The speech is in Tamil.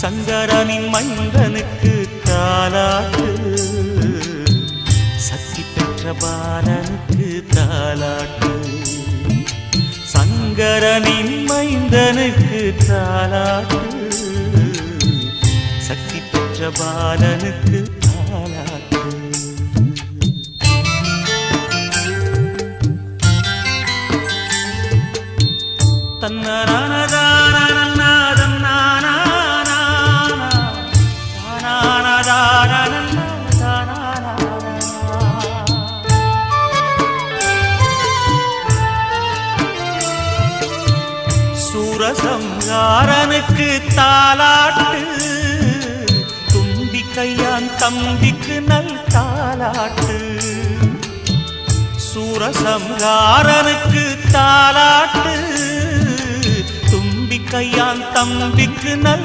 சங்கரனின் மைந்தனுக்கு தாலாட்டு, சக்தி பெற்ற பாலனுக்கு தாலாட்டு. சங்கரனின் மைந்தனுக்கு தாலாட்டு, சக்தி பெற்ற பாலனுக்கு தாலாட்டு. சூரசம்ஹாரனுக்கு தாலாட்டு, தும்பிக்கையான் தம்பிக்கு நல் தாலாட்டு. சூரசம்ஹாரனுக்கு தாலாட்டு, தும்பிக்கையான் தம்பிக்கு நல்